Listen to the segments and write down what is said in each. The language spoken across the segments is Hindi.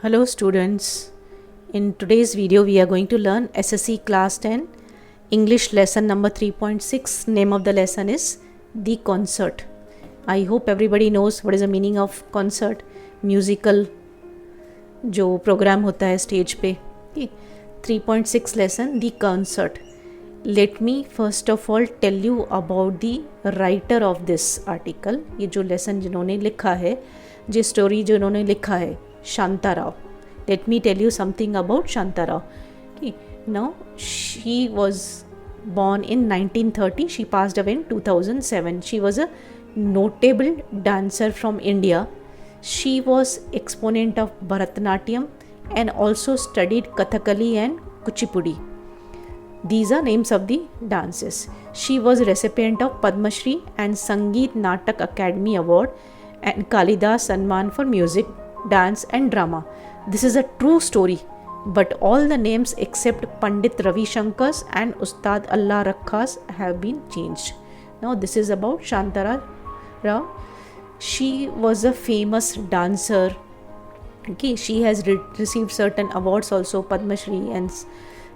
Hello students, in today's video we are going to learn SSC class 10 English lesson number 3.6. Name of the lesson is The Concert. I hope everybody knows what is the meaning of concert, musical जो प्रोग्राम होता है स्टेज पे. 3.6 lesson The Concert. Let me first of all tell you about the writer of this article. ये जो lesson जिन्होंने लिखा है, जो स्टोरी जिन्होंने लिखा है, Shanta Rao. Let me tell you something about Shanta Rao. Okay. Now, she was born in 1930. She passed away in 2007. She was a notable dancer from India. She was exponent of Bharatanatyam and also studied Kathakali and Kuchipudi. These are names of the dances. She was recipient of Padma Shri and Sangeet Natak Academy Award and Kalidas Sanman for music, dance and drama. This is a true story, but all the names except Pandit Ravi Shankar's and Ustad Allah Rakha's have been changed. Now this is about Shanta Rao. She was a famous dancer. Okay, she has received certain awards also, Padma Shri and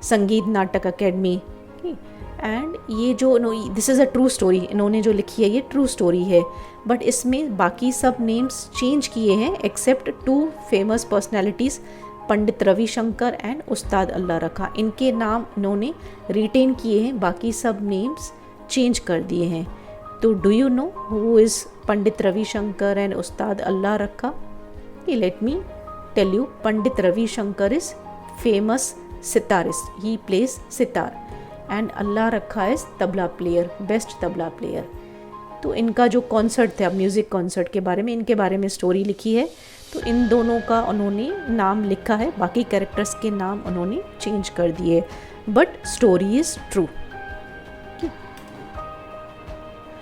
Sangeet Natak Academy. Okay. And ये जो this is a true story, इन्होंने जो लिखी है ये ट्रू स्टोरी है, बट इसमें बाकी सब नेम्स चेंज किए हैं except two famous personalities, Pandit Ravishankar and Ustad Allah रखा. इनके नाम इन्होंने रिटेन किए हैं, बाकी सब नेम्स चेंज कर दिए हैं. तो do you know who is Pandit Ravishankar and Ustad Allah Rakha? Let me tell you. Pandit Ravishankar is famous sitarist, he plays sitar, and Allah Rakha is tabla player, best tabla player. तो इनका जो कॉन्सर्ट था, म्यूज़िक कॉन्सर्ट के बारे में, इनके बारे में स्टोरी लिखी है. तो इन दोनों का उन्होंने नाम लिखा है, बाकी कैरेक्टर्स के नाम उन्होंने चेंज कर दिए, but story is true.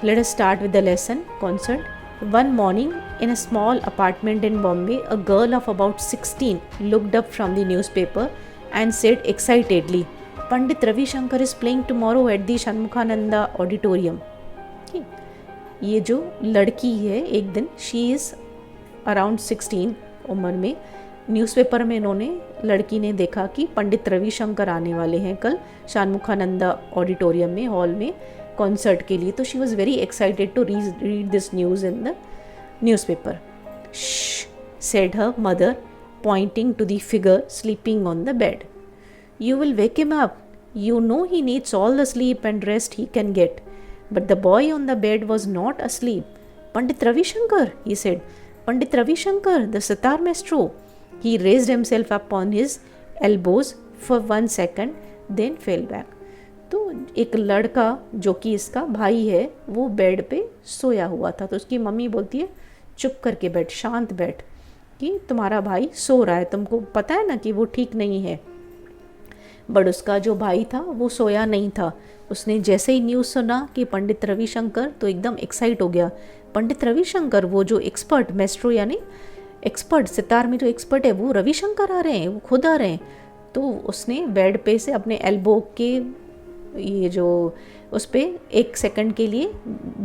Let us start with the lesson concert. One morning, in a small apartment in Bombay, a girl of about 16 looked up from the newspaper and said excitedly, Pandit Ravi Shankar is playing tomorrow at the Shanmukhananda Auditorium. ये जो लड़की है, एक दिन शी इज़ अराउंड 16 उम्र में, न्यूज़पेपर में इन्होंने, लड़की ने देखा कि पंडित रविशंकर आने वाले हैं कल शानमुखानंदा ऑडिटोरियम में, हॉल में कॉन्सर्ट के लिए. तो she was very excited to read this news in the newspaper. said her mother, pointing to the figure sleeping on the bed. You will wake him up. You know he needs all the sleep and rest he can get. But the boy on the bed was not asleep. Pandit Ravi Shankar, he said. Pandit Ravi Shankar, the sitar maestro. He raised himself up on his elbows for 1 second, then fell back. तो एक लड़का जो कि इसका भाई है, वो बेड पे सोया हुआ था. तो उसकी मम्मी बोलती है चुप करके बैठ, शांत बैठ, कि तुम्हारा भाई सो रहा है, तुमको पता है ना कि वो ठीक नहीं है. बट उसका जो भाई था वो सोया नहीं था. उसने जैसे ही न्यूज़ सुना कि पंडित रविशंकर, तो एकदम एक्साइट हो गया. पंडित रविशंकर, वो जो एक्सपर्ट मेस्ट्रो यानी एक्सपर्ट सितार में जो एक्सपर्ट है, वो रविशंकर आ रहे हैं, वो खुद आ रहे हैं. तो उसने बेड पे से अपने एल्बो के ये जो उस पर 1 सेकंड के लिए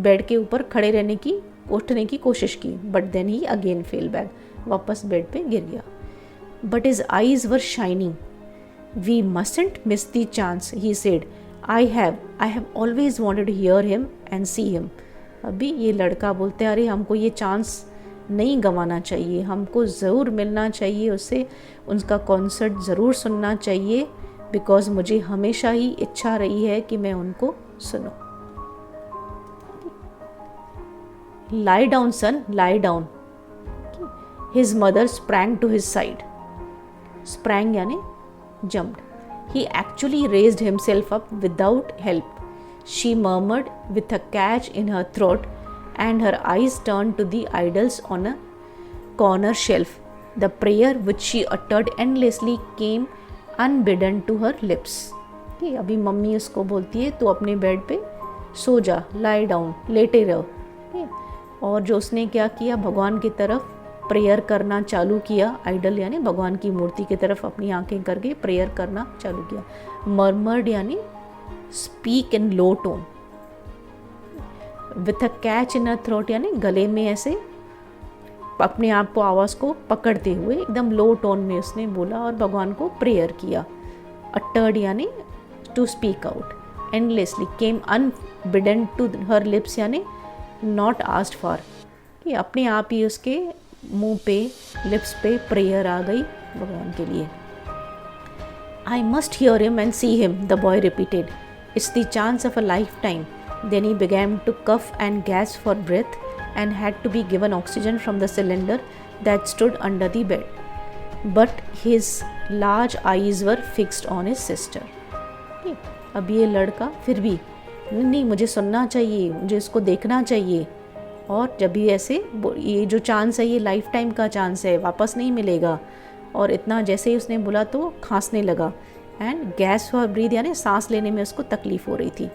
बेड के ऊपर खड़े रहने की, उठने की कोशिश की, but then he again fell back, वापस बेड पे गिर गया. But his eyes were shining. We mustn't miss the chance, he said. I have always wanted to hear him and see him. अभी ये लड़का बोलते हैं, अरे हमको ये चांस नहीं गंवाना चाहिए, हमको ज़रूर मिलना चाहिए उससे, उनका कॉन्सर्ट ज़रूर सुनना चाहिए, बिकॉज मुझे हमेशा ही इच्छा रही है कि मैं उनको सुनूं. Lie down, son, lie down. His mother sprang to his side. Sprang यानी jumped. He actually raised himself up without help. She murmured with a catch in her throat, and her eyes turned to the idols on a corner shelf. The prayer which she uttered endlessly came unbidden to her lips. अभी मम्मी उसको बोलती है, तो अपने बेड पे सो जा, lie down, लेटे रहो. और जो उसने क्या किया, भगवान की तरफ प्रेयर करना चालू किया. आइडल यानी भगवान की मूर्ति की तरफ अपनी आंखें करके प्रेयर करना चालू किया. मर्मर्ड यानी speak in low tone. With a catch in a throat यानी गले में ऐसे अपने आप को आवाज़ को पकड़ते हुए एकदम लो टोन में उसने बोला और भगवान को प्रेयर किया। अटर्ड यानी to speak out endlessly, came unbidden to her lips यानी नॉट आस्क्ड फॉर, कि अपने आप ही उसके मुंह पे लिप्स पे प्रेयर आ गई भगवान के लिए। I must hear him and see him, the boy repeated. It's the chance of a lifetime. Then he began to cough and gasp for breath and had to be given oxygen from the cylinder that stood under the bed. But his large eyes were fixed on his sister. अब ये लड़का फिर भी नहीं, मुझे सुनना चाहिए, मुझे इसको देखना चाहिए, और जब भी ऐसे ये जो चांस है ये लाइफ टाइम का चांस है, वापस नहीं मिलेगा, और इतना जैसे ही उसने बोला तो खांसने लगा। एंड गैस फॉर ब्रीथ यानी सांस लेने में उसको तकलीफ़ हो रही थी,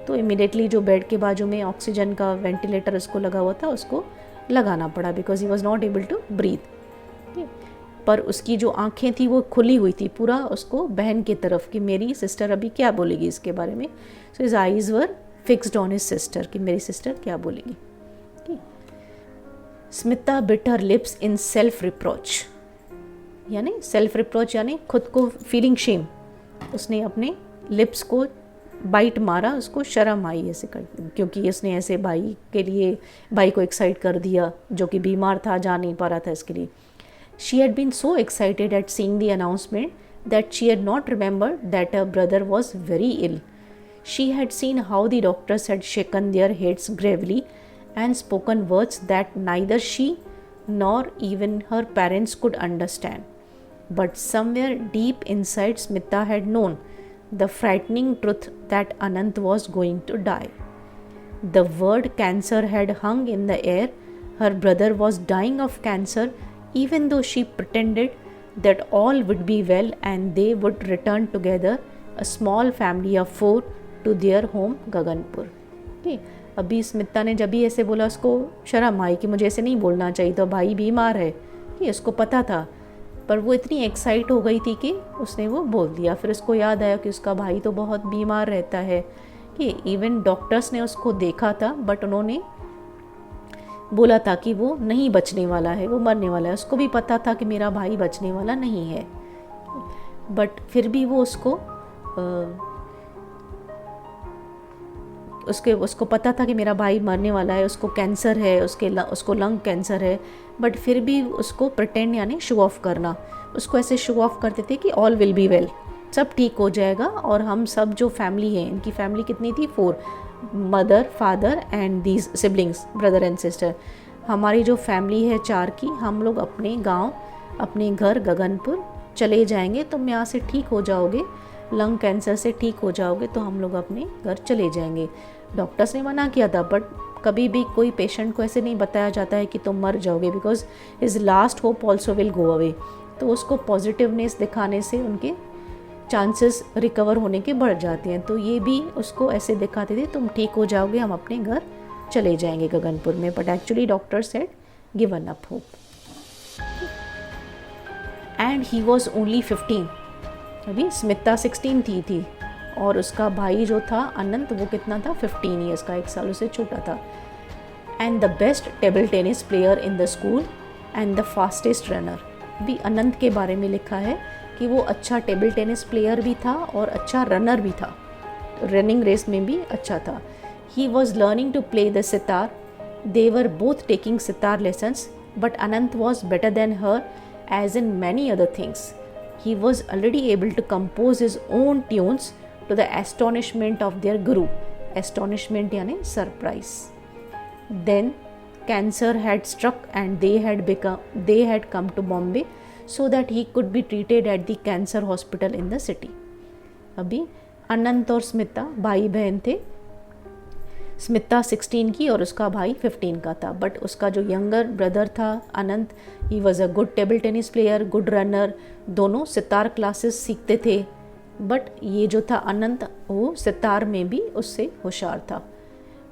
तो इमिडिएटली जो बेड के बाजू में ऑक्सीजन का वेंटिलेटर उसको लगा हुआ था उसको लगाना पड़ा, because he was not able to breathe. पर उसकी जो आंखें थी वो खुली हुई थी पूरा उसको बहन की तरफ कि मेरी सिस्टर अभी क्या बोलेगी इसके बारे में। So his eyes were fixed on his sister कि मेरी सिस्टर क्या बोलेगी। Smita bit her lips in self reproach, यानी सेल्फ रिप्रोच यानी खुद को फीलिंग शेम, उसने अपने लिप्स को बाइट मारा, उसको शर्म आई ऐसे कर, क्योंकि उसने ऐसे भाई के लिए भाई को एक्साइट कर दिया जो कि बीमार था, जा नहीं पा रहा था इसके लिए। She had been so excited at seeing the announcement that she had not remembered that her brother was very ill. She had seen how the doctors had shaken their heads gravely and spoken words that neither she nor even her parents could understand. But somewhere deep inside Smita had known the frightening truth that Anant was going to die. The word cancer had hung in the air. Her brother was dying of cancer, even though she pretended that all would be well and they would return together, a small family of 4, to their home Gaganpur. Okay. अभी स्मिता ने जब भी ऐसे बोला उसको शर्म आई कि मुझे ऐसे नहीं बोलना चाहिए, तो भाई बीमार है कि उसको पता था, पर वो इतनी एक्साइट हो गई थी कि उसने वो बोल दिया। फिर उसको याद आया कि उसका भाई तो बहुत बीमार रहता है, कि इवन डॉक्टर्स ने उसको देखा था बट उन्होंने बोला था कि वो नहीं बचने वाला है, वो मरने वाला है। उसको भी पता था कि मेरा भाई बचने वाला नहीं है, बट फिर भी वो उसको पता था कि मेरा भाई मरने वाला है, उसको कैंसर है, उसको लंग कैंसर है, बट फिर भी उसको प्रिटेंड यानी शो ऑफ करना, उसको ऐसे शो ऑफ करते थे कि ऑल विल बी वेल, सब ठीक हो जाएगा। और हम सब जो फैमिली है, इनकी फैमिली कितनी थी, 4, mother, father and these siblings, brother and sister. हमारी जो फैमिली है 4 की, हम लोग अपने गाँव, अपने घर गगनपुर चले जाएंगे, तुम यहाँ से ठीक हो जाओगे, लंग कैंसर से ठीक हो जाओगे तो हम लोग अपने घर चले जाएंगे। डॉक्टर्स ने मना किया था, बट कभी भी कोई पेशेंट को ऐसे नहीं बताया जाता है कि तुम मर जाओगे, because his last hope also will go away. तो उसको पॉजिटिवनेस दिखाने से उनके चांसेस रिकवर होने के बढ़ जाते हैं। तो ये भी उसको ऐसे दिखाते थे, तुम ठीक हो जाओगे, हम अपने घर चले जाएंगे गगनपुर में, but actually doctors had given up hope. And he was only 15, अभी स्मिता 16 थी और उसका भाई जो था अनंत वो कितना था, 15 ईयर्स का, 1 साल उससे छोटा था। And the best table tennis player in the school and the fastest runner. भी अनंत के बारे में लिखा है कि वो अच्छा टेबल टेनिस प्लेयर भी था और अच्छा रनर भी था, रनिंग रेस में भी अच्छा था। He was learning to play the sitar, they were both taking sitar lessons, but Anant was better than her age in many other things. He was already able to compose his own tunes to the astonishment of their guru. Astonishment यानी surprise. Then cancer had struck and they had come to Bombay so that he could be treated at the cancer hospital in the city. अभी अनंत और स्मिता भाई बहन थे, स्मिता 16 की और उसका भाई 15 का था। बट उसका जो यंगर ब्रदर था Anant, he was a good table tennis player, good runner, दोनों सितार क्लासेस सीखते थे। बट ये जो था अनंत, वो सितार में भी उससे होशियार था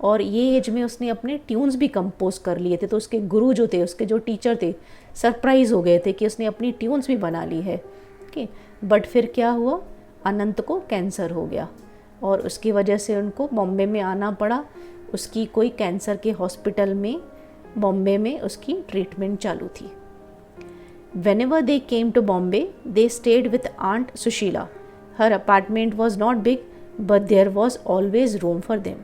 और ये एज में उसने अपने ट्यून्स भी कंपोज कर लिए थे। तो उसके गुरु जो थे, उसके जो टीचर थे, सरप्राइज हो गए थे कि उसने अपनी ट्यून्स भी बना ली है। ओके, बट फिर क्या हुआ, अनंत को कैंसर हो गया और उसकी वजह से उनको बॉम्बे में आना पड़ा। उसकी कोई कैंसर के हॉस्पिटल में बॉम्बे में उसकी ट्रीटमेंट चालू थी। Whenever they came to Bombay, they stayed with Aunt Sushila. Her apartment was not big, but there was always room for them.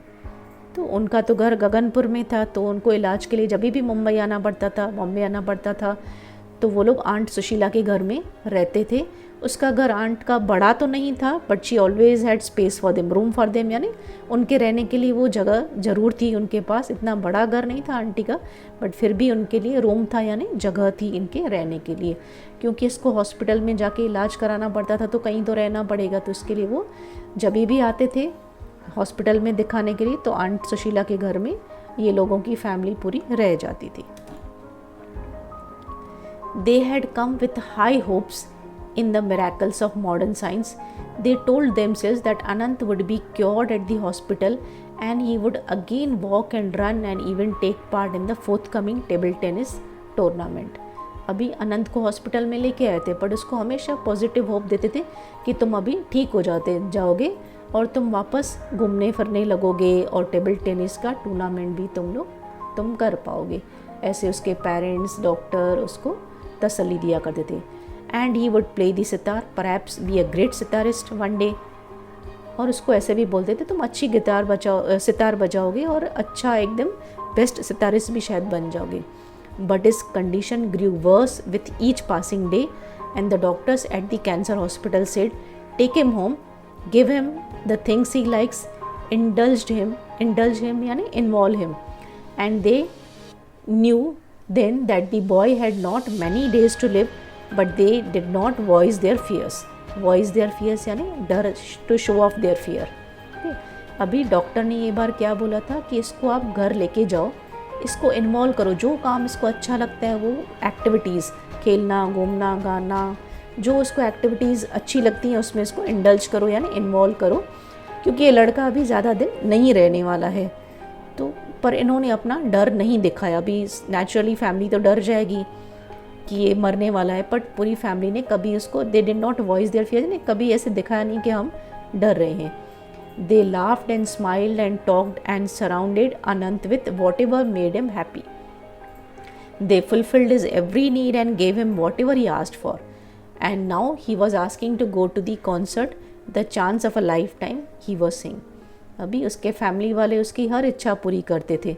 तो उनका तो घर गगनपुर में था, तो उनको इलाज के लिए जब भी मुंबई आना पड़ता था, बॉम्बे आना पड़ता था, तो वो लोग आंट सुशीला के घर में रहते थे। उसका घर आंट का बड़ा तो नहीं था, but she always had space for them, room for them, यानी उनके रहने के लिए वो जगह ज़रूर थी उनके पास। इतना बड़ा घर नहीं था आंटी का, बट फिर भी उनके लिए रूम था, यानी जगह थी इनके रहने के लिए। क्योंकि इसको हॉस्पिटल में जाके इलाज कराना पड़ता था, तो कहीं तो रहना पड़ेगा, तो इसके लिए वो जब भी आते थे हॉस्पिटल में दिखाने के लिए, तो आंट सुशीला के घर में ये लोगों की फैमिली पूरी रह जाती थी। They had come with high hopes in the miracles of modern science. They told themselves that Anant would be cured at the hospital and he would again walk and run and even take part in the forthcoming table tennis tournament. अभी अनंत को हॉस्पिटल में लेके आए थे, पर उसको हमेशा पॉजिटिव होप देते थे कि तुम अभी ठीक हो जाओगे और तुम वापस घूमने फिरने लगोगे और टेबल टेनिस का टूर्नामेंट भी तुम कर पाओगे। ऐसे उसके पेरेंट्स, डॉक्टर उसको तसल्ली दिया करते थे। And he would play the sitar, perhaps be a great sitarist one day. और उसको ऐसे भी बोलते थे तुम अच्छी सितार बजाओगे और अच्छा एकदम बेस्ट सितारिस्ट भी शायद बन जाओगे। But his condition grew worse with each passing day and the doctors at the cancer hospital said take him home, give him the things he likes, indulge him यानी involve him. And they knew then that the boy had not many days to live, but they did not voice their fears यानी डर, to show off their fear। अभी डॉक्टर ने ये बार क्या बोला था कि इसको आप घर लेके जाओ, इसको इन्वॉल्व करो, जो काम इसको अच्छा लगता है वो एक्टिविटीज़, खेलना, घूमना, गाना, जो उसको एक्टिविटीज़ अच्छी लगती हैं उसमें इसको इंडल्ज करो यानी इन्वॉल्व करो, क्योंकि ये लड़का अभी ज़्यादा दिन नहीं रहने वाला है। तो पर इन्होंने अपना डर नहीं दिखाया। अभी नेचुरली फैमिली तो डर जाएगी कि ये मरने वाला है, बट पूरी फैमिली ने कभी उसको they did not voice there fear, ने कभी ऐसे दिखाया नहीं कि हम डर रहे हैं। They laughed and smiled and talked and surrounded Anant with whatever made him happy. They fulfilled his every need and gave him whatever he asked for. And now he was asking to go to the concert, the chance of a lifetime he was saying. अभी उसके फैमिली वाले उसकी हर इच्छा पूरी करते थे,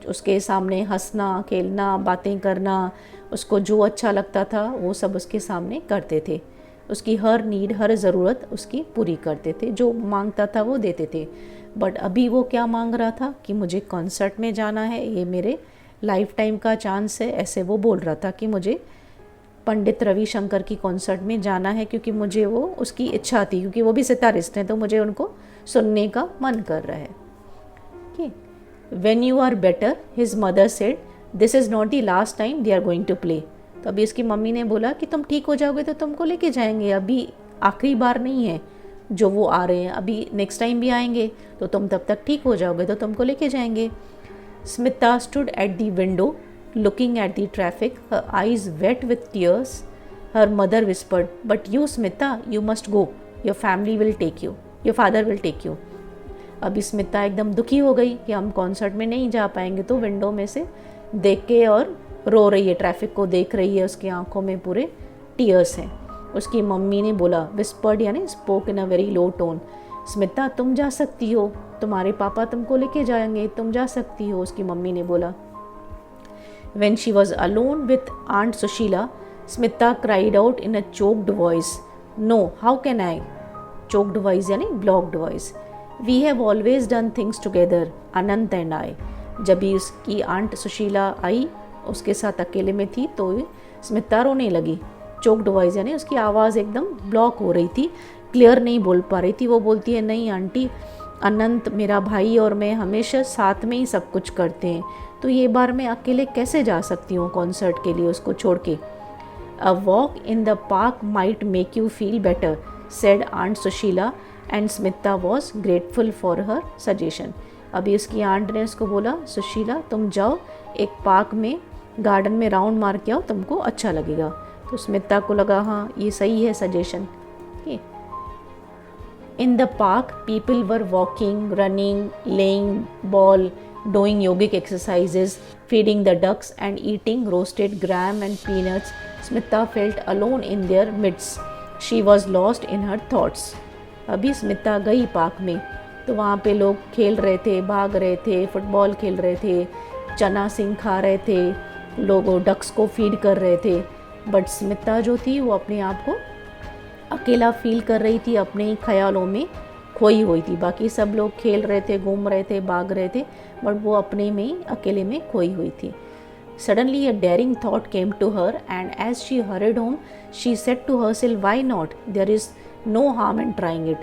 उसके सामने हंसना, खेलना, बातें करना, उसको जो अच्छा लगता था वो सब उसके सामने करते थे। उसकी हर नीड, हर ज़रूरत उसकी पूरी करते थे, जो मांगता था वो देते थे। बट अभी वो क्या मांग रहा था कि मुझे कॉन्सर्ट में जाना है, ये मेरे लाइफ टाइम का चांस है। ऐसे वो बोल रहा था कि मुझे पंडित रविशंकर की कॉन्सर्ट में जाना है, क्योंकि मुझे वो उसकी इच्छा थी, क्योंकि वो भी सितारिस्ट हैं, तो मुझे उनको सुनने का मन कर रहा है। When you are better, his mother said, this is not the last time they are going to play। तो अभी उसकी मम्मी ने बोला कि तुम ठीक हो जाओगे तो तुमको लेके जाएंगे, अभी आखिरी बार नहीं है जो वो आ रहे हैं, अभी नेक्स्ट टाइम भी आएंगे, तो तुम तब तक ठीक हो जाओगे तो तुमको लेके जाएंगे। Smita stood at the window looking at the traffic, her eyes wet with tears. Her mother whispered, but you Smita, you must go, your family will take you, your father will take you। अभी स्मिता एकदम दुखी हो गई कि हम कॉन्सर्ट में नहीं जा पाएंगे, तो विंडो में से देख के और रो रही है, ट्रैफिक को देख रही है, उसकी आंखों में पूरे टीयर्स हैं। उसकी मम्मी ने बोला, विस्पर्ड यानी spoke in a very low tone, Smita तुम जा सकती हो, तुम्हारे पापा तुमको लेके जाएंगे, तुम जा सकती हो, उसकी मम्मी ने बोला। When she was alone with Aunt Sushila, Smita cried out in a choked voice, no, how can I? Choked voice यानी blocked voice। We have always done things together, Anant and I। जब भी उसकी आंट सुशीला आई, उसके साथ अकेले में थी, तो स्मिता रोने लगी। चोक्ड वॉइस यानी उसकी आवाज़ एकदम ब्लॉक हो रही थी, क्लियर नहीं बोल पा रही थी। वो बोलती है, नहीं आंटी, अनंत मेरा भाई और मैं हमेशा साथ में ही सब कुछ करते हैं, तो ये बार मैं अकेले कैसे जा सकती हूँ कॉन्सर्ट के लिए उसको छोड़ के। A walk in the park might make you feel better, said aunt Sushila, and Smita was grateful for her suggestion. अभी उसकी आंट ने उसको बोला, सुशीला तुम जाओ एक पार्क में, गार्डन में राउंड मार के आओ, तुमको अच्छा लगेगा। तो स्मिता को लगा हाँ ये सही है suggestion. In the park, people were walking, running, laying ball, doing yogic exercises, feeding the ducks and eating roasted gram and peanuts, Smita felt alone in their midst. She was lost in her thoughts. अभी स्मिता गई पार्क में तो वहाँ पे लोग खेल रहे थे, भाग रहे थे, फुटबॉल खेल रहे थे, चना सिंह खा रहे थे, लोग डक्स को फीड कर रहे थे, बट स्मिता जो थी वो अपने आप को अकेला फील कर रही थी, अपने ही ख्यालों में खोई हुई थी। बाकी सब लोग खेल रहे थे, घूम रहे थे, भाग रहे थे, बट वो अपने में ही अकेले में खोई हुई थी। Suddenly a daring thought came to her, and as she hurried home, she said to herself, "Why not? There is no harm in trying it."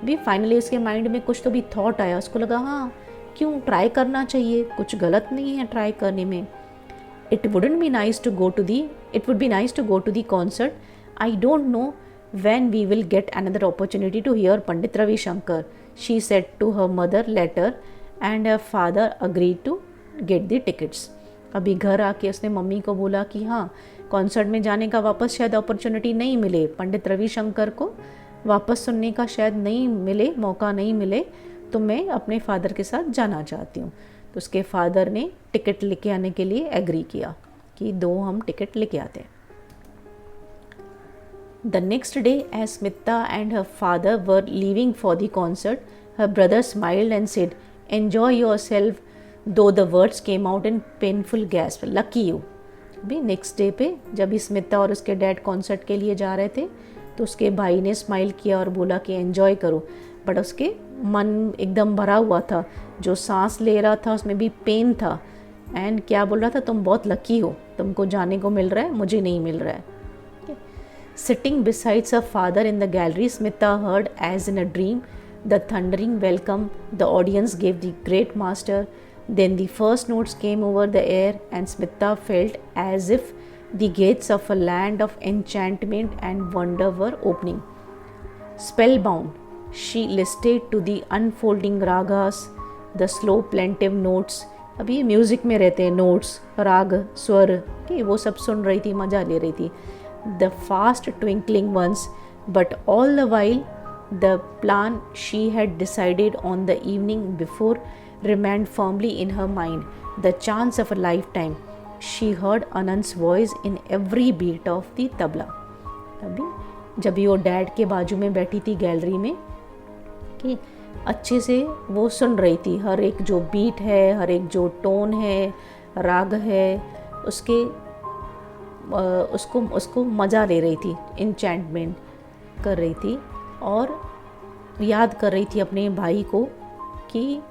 भी फाइनली उसके माइंड में कुछ तो भी थॉट आया, उसको लगा हाँ क्यों ट्राई करना चाहिए, कुछ गलत नहीं है ट्राई करने में। It would be nice to go to the concert. I don't know when we will get another opportunity to hear Pandit Ravi Shankar, she said to her mother later, and her father agreed to get the tickets. अभी घर आके उसने मम्मी को बोला कि हाँ कॉन्सर्ट में जाने का वापस शायद अपॉर्चुनिटी नहीं मिले, पंडित रविशंकर को वापस सुनने का शायद नहीं मिले, मौका नहीं मिले, तो मैं अपने फादर के साथ जाना चाहती हूँ। तो उसके फादर ने टिकट लेके आने के लिए एग्री किया कि दो हम टिकट लेके आते हैं। The next day, as Smita and her father were leaving for the concert, her brother smiled and said, "Enjoy yourself," though the words came out in painful gasp. Lucky you. भी नेक्स्ट डे पे जब स्मिता और उसके डैड कॉन्सर्ट के लिए जा रहे थे तो उसके भाई ने स्माइल किया और बोला कि एन्जॉय करो, बट उसके मन एकदम भरा हुआ था, जो सांस ले रहा था उसमें भी पेन था, एंड क्या बोल रहा था, तुम बहुत लकी हो, तुमको जाने को मिल रहा है, मुझे नहीं मिल रहा है। Sitting beside her father in the gallery, Smita heard, as in a dream, the thundering welcome the audience gave the great master. Then the first notes came over the air, and Smita felt as if the gates of a land of enchantment and wonder were opening. Spellbound, she listened to the unfolding ragas, the slow plaintive notes. अभी ये म्यूज़िक में रहते हैं नोट्स, राग, स्वर, कि वो सब सुन रही थी, मज़ा ले रही थी। The fast twinkling ones, but all the while the plan she had decided on the evening before remained firmly in her mind, the chance of a lifetime. She heard Anand's voice in every beat of the tabla. अभी जब भी वो डैड के बाजू में बैठी थी गैलरी में, कि अच्छे से वो सुन रही थी, हर एक जो बीट है, हर एक जो टोन है, राग है, उसको मज़ा ले रही थी, इंचैंटमेंट कर रही थी और याद कर रही थी अपने भाई को कि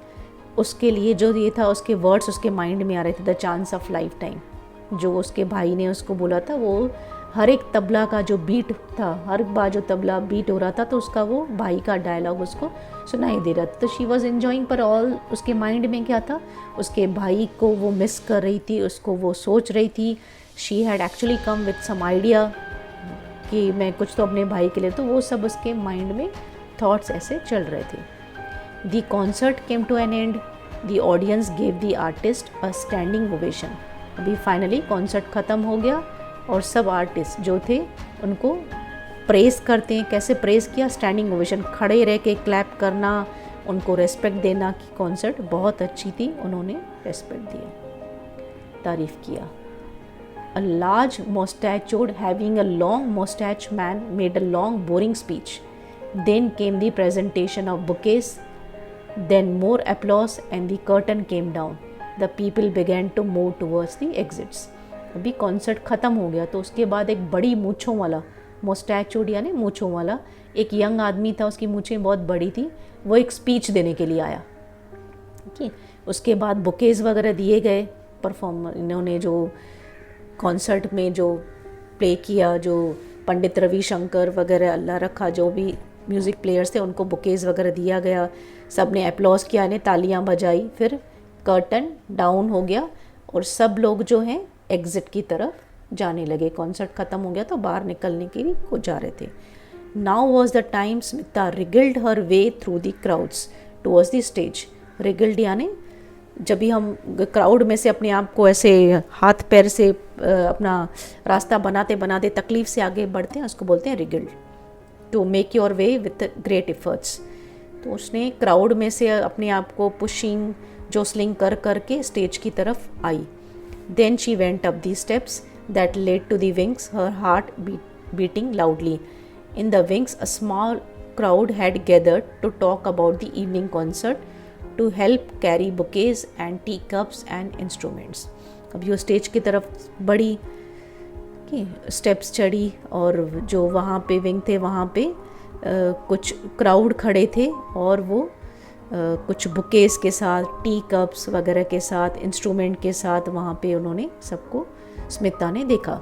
उसके लिए जो ये था, उसके वर्ड्स उसके माइंड में आ रहे थे, the chance of life time, जो उसके भाई ने उसको बोला था। वो हर एक तबला का जो बीट था, हर बार जो तबला बीट हो रहा था तो उसका वो भाई का डायलॉग उसको सुनाई दे रहा था। तो शी वॉज एन्जॉइंग, पर ऑल उसके माइंड में क्या था, उसके भाई को वो मिस कर रही थी, उसको वो सोच रही थी। She had actually come with some idea कि मैं कुछ तो अपने भाई के लिए, तो वो सब उसके माइंड में थॉट्स ऐसे चल रहे थे। The concert came to an end, the audience gave the artist a standing ovation. अभी फाइनली कॉन्सर्ट ख़त्म हो गया और सब आर्टिस्ट जो थे उनको प्रेज़ करते हैं। कैसे प्रेज़ किया, स्टैंडिंग ओवेशन, खड़े रह के क्लैप करना, उनको रेस्पेक्ट देना कि कॉन्सर्ट बहुत अच्छी थी, उन्होंने रेस्पेक्ट दिया, तारीफ़ किया। A large mustachioed, having a long mustache man made a long boring speech. Then came the presentation of bouquets, then more applause, and the curtain came down. The people began to move towards the exits. अभी कॉन्सर्ट ख़त्म हो गया तो उसके बाद एक बड़ी मूँछों वाला, मुस्टैचूड यानी मूँछों वाला एक यंग आदमी था, उसकी मूँछें बहुत बड़ी थी, वो एक स्पीच देने के लिए आया। ठीक, उसके बाद बुकेज़ वगैरह दिए गए, परफॉर्मर इन्होंने जो कॉन्सर्ट में जो प्ले किया, जो पंडित रविशंकर वगैरह अल्लाह रखा, जो भी म्यूज़िक प्लेयर्स थे उनको बुकेज़ वगैरह दिया गया, सब ने अप्लॉज किया, ने तालियां बजाई। फिर कर्टन डाउन हो गया और सब लोग जो हैं एग्ज़िट की तरफ जाने लगे। कॉन्सर्ट ख़त्म हो गया तो बाहर निकलने के लिए को जा रहे थे। Now was the time Smita रिगल्ड her way through the crowds towards the stage. रिगल्ड यानी जब भी हम क्राउड में से अपने आप को ऐसे हाथ पैर से अपना रास्ता बनाते बनाते तकलीफ़ से आगे बढ़ते हैं, उसको बोलते हैं wriggled, to make your way with great efforts. तो उसने क्राउड में से अपने आप को पुशिंग जोसलिंग कर करके स्टेज की तरफ आई. Then she went up the steps that led to the wings, her heart beating loudly. In the wings, a small crowd had gathered to talk about the evening concert, to help carry bouquets and teacups and instruments. अब वो स्टेज की तरफ बढ़ी, स्टेप्स चढ़ी, और जो वहाँ पे विंग थे वहाँ पे कुछ क्राउड खड़े थे, और वो कुछ बुकेस के साथ, टी कप्स वगैरह के साथ, इंस्ट्रूमेंट के साथ वहाँ पे उन्होंने सबको, स्मिता ने देखा.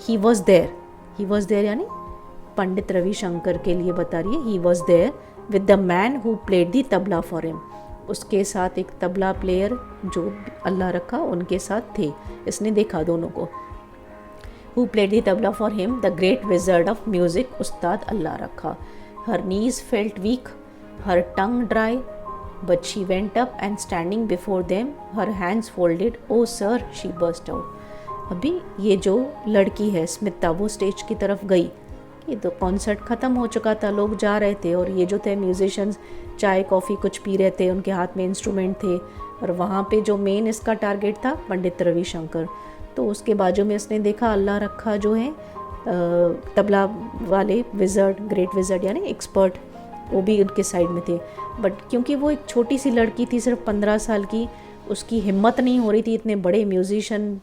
ही वॉज देयर यानी पंडित रविशंकर के लिए बता रही है. He was there with the man who played the tabla for him. उसके साथ एक तबला प्लेयर जो अल्लाह रखा उनके साथ थे. इसने देखा दोनों को. Who played the tabla for him, the great wizard of music, Ustad Allah Rakha. Her knees felt weak, her tongue dry, but she went up and standing before them, her hands folded, O sir, she burst out. अभी ये जो लड़की है स्मिता, वो स्टेज की तरफ गई. ये तो कॉन्सर्ट ख़त्म हो चुका था, लोग जा रहे थे, और ये जो थे म्यूजिशियंस चाय कॉफ़ी कुछ पी रहे थे, उनके हाथ में इंस्ट्रूमेंट थे, और वहाँ पे जो मेन इसका टारगेट था पंडित रविशंकर. तो उसके बाजू में इसने देखा अल्लाह रखा जो है तबला वाले विज़र्ड, ग्रेट विज़र्ड यानी एक्सपर्ट, वो भी उनके साइड में थे. बट क्योंकि वो एक छोटी सी लड़की थी, सिर्फ 15 साल की, उसकी हिम्मत नहीं हो रही थी इतने बड़े म्यूजिशियन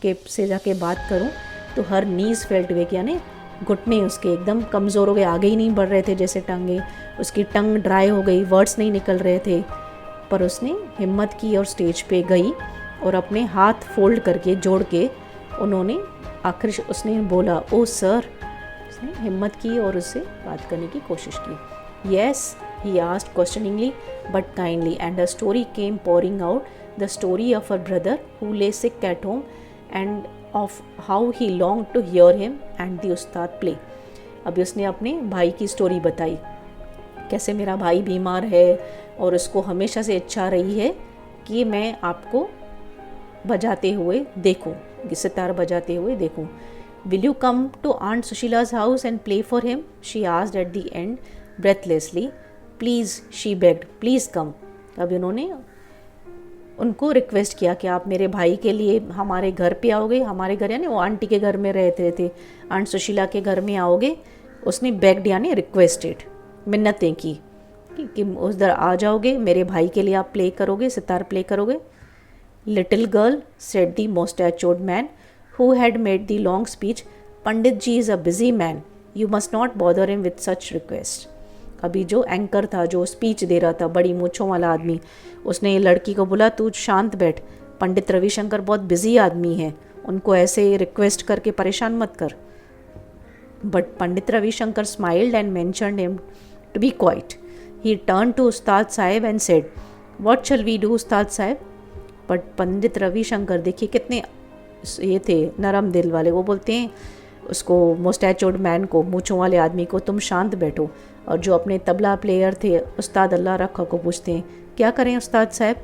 के से जाके बात करूं. तो हर नीज फेल्ट वे, यानी घुटने उसके एकदम कमज़ोर हो गए, आगे ही नहीं बढ़ रहे थे जैसे टांगे. उसकी टंग ड्राई हो गई, वर्ड्स नहीं निकल रहे थे. पर उसने हिम्मत की और स्टेज पे गई, और अपने हाथ फोल्ड करके जोड़ के उन्होंने आखिर उसने बोला, ओ सर. उसने हिम्मत की और उससे बात करने की कोशिश की. Yes, he asked questioningly but kindly, and a story came pouring out, the story of a brother who lay sick at home, and of how he longed to hear him and the Ustad play. अभी उसने अपने भाई की स्टोरी बताई, कैसे मेरा भाई बीमार है और उसको हमेशा से इच्छा रही है कि मैं आपको बजाते हुए देखूं, सितार बजाते हुए देखूं. Will you come to Aunt Sushila's house and play for him? She asked at the end breathlessly. Please, she begged, please come. अभी उन्होंने उनको रिक्वेस्ट किया कि आप मेरे भाई के लिए हमारे घर पे आओगे. हमारे घर यानी वो आंटी के घर में रहते थे, आंट सुशीला के घर में आओगे. उसने बेग्ड यानी रिक्वेस्टेड, मिन्नतें की कि उधर आ जाओगे, मेरे भाई के लिए आप प्ले करोगे, सितार प्ले करोगे. Little girl, said the moustached man who had made the long speech, Pandit ji is a busy man, you must not bother him with such request. अभी जो एंकर था, जो स्पीच दे रहा था, बड़ी मूँछों वाला आदमी, उसने लड़की को बोला, तू शांत बैठ, पंडित रविशंकर बहुत बिजी आदमी है, उनको ऐसे रिक्वेस्ट करके परेशान मत कर. But Pandit Ravishankar smiled and mentioned him to be quiet. He turn to Ustad Sahab and said, what shall we do Ustad Sahab. But Pandit Ravishankar देखिए कितने ये थे, नरम दिल वाले. वो बोलते हैं उसको, मोस्टैच्योर्ड मैन को, मूँछों वाले आदमी को, तुम शांत बैठो. और जो अपने तबला प्लेयर थे उस्ताद अल्लाह रखा को पूछते हैं, क्या करें उस्ताद साहब.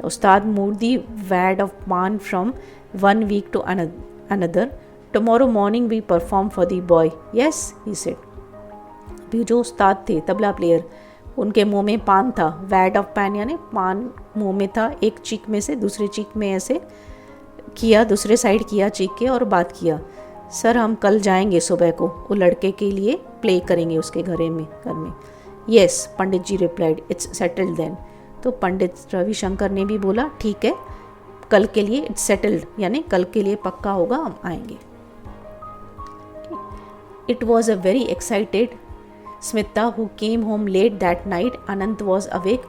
उस्ताद मूव दी वैड ऑफ पान from 1 week to another. Tomorrow morning we perform for the boy. Yes, he said. अभी जो उस्ताद थे तबला प्लेयर, उनके मुंह में पान था, वैड ऑफ पान यानी पान मुंह में था. एक चीक में से दूसरे चीक में ऐसे किया, दूसरे साइड किया चीक के, और बात किया, सर हम कल जाएंगे सुबह को, वो लड़के के लिए प्ले करेंगे उसके घर में. Yes, Pandit ji replied, it's settled then. तो पंडित रविशंकर ने भी बोला, ठीक है, कल के लिए इट्स सेटल्ड यानी कल के लिए पक्का होगा, हम आएंगे. It was a very excited Smita who came home let that night. Anant was awake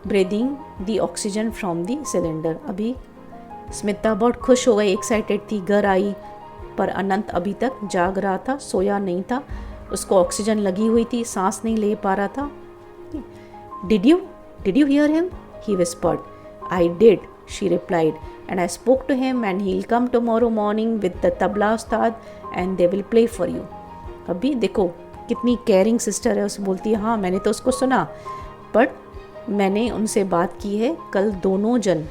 breathing the oxygen from the cylinder. अभी स्मिता बहुत खुश हो गई, एक्साइटेड थी, घर आई, पर अनंत अभी तक जाग रहा था, सोया नहीं था. उसको ऑक्सीजन लगी हुई थी, सांस नहीं ले पा रहा था. Did you hear him? He whispered. I did, she replied, and I spoke to him and he'll come tomorrow morning with the tabla ustad and they will play for you. अभी देखो कितनी केयरिंग सिस्टर है. उसे बोलती है, हाँ मैंने तो उसको सुना, बट मैंने उनसे बात की है, कल दोनों जन,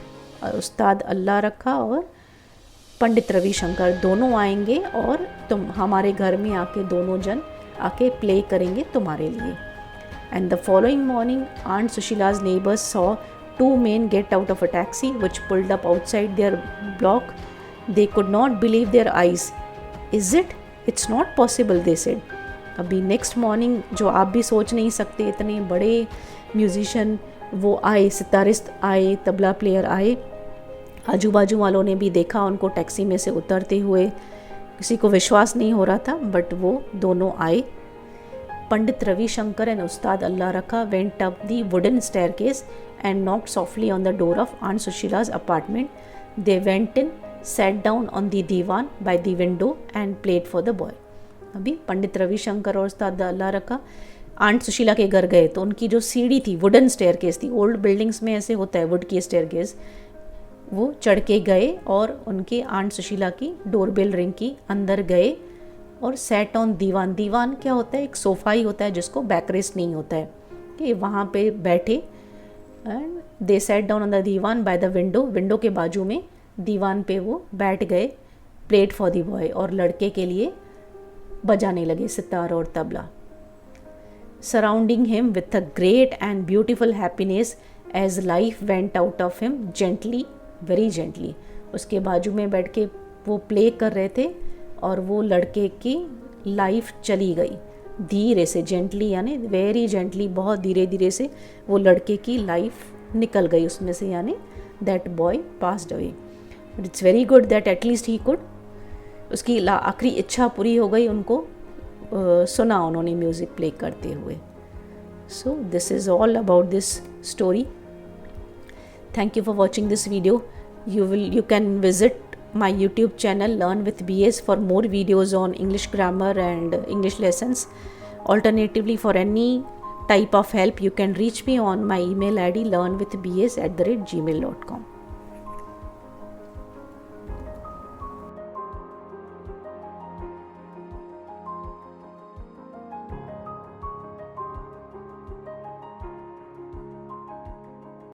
उस्ताद अल्लाह रखा और पंडित रविशंकर, दोनों आएंगे और तुम हमारे घर में आके दोनों जन आके प्ले करेंगे तुम्हारे लिए. And the following morning, Aunt Sushila's neighbors saw two men get out of a taxi which pulled up outside their block. They could not believe their eyes. Is it? It's not possible, they said. अभी नेक्स्ट मॉर्निंग जो आप भी सोच नहीं सकते, इतने बड़े म्यूज़िशियन वो आए, सितारिस्त आए, तबला प्लेयर आए, आजू बाजू वालों ने भी देखा उनको टैक्सी में से उतरते हुए, किसी को विश्वास नहीं हो रहा था, बट वो दोनों आए. पंडित Ravishankar and Ustad Allah Rakha went up the wooden staircase and knocked softly on the door of aunt Sushila's apartment. They went in, sat down on the divan by the window and played for the boy. अभी पंडित रविशंकर और उस्ताद अल्लाह रखा आंट सुशीला के घर गए तो उनकी जो सीढ़ी थी, वुडन स्टेयरकेस थी, ओल्ड बिल्डिंग्स में ऐसे होता है वुड की स्टेयरकेस, वो चढ़ के गए और उनके आंट सुशीला की डोरबेल रिंग की, अंदर गए और सेट ऑन दीवान. दीवान क्या होता है? एक सोफ़ा ही होता है जिसको बैकरेस्ट नहीं होता है, कि वहाँ पे बैठे. And they sat down on the diwan by the window, window के बाजू में दीवान पे वो बैठ गए. प्लेड फॉर द बॉय, और लड़के के लिए बजाने लगे सितार और तबला. Surrounding him with a great and beautiful happiness as life went out of him gently, very gently. उसके बाजू में बैठ के वो प्ले कर रहे थे और वो लड़के की लाइफ चली गई धीरे से, जेंटली यानी वेरी जेंटली, बहुत धीरे धीरे से वो लड़के की लाइफ निकल गई उसमें से, यानी that boy passed away. But it's very good that at least he could, उसकी आखिरी इच्छा पूरी हो गई, उनको सुना उन्होंने म्यूज़िक प्ले करते हुए. So this is all about this story. Thank you for watching this video. You can visit my YouTube channel Learn with BS for more videos on English grammar and English lessons. Alternatively, for any type of help, you can reach me on my email ID learnwithbs@gmail.com.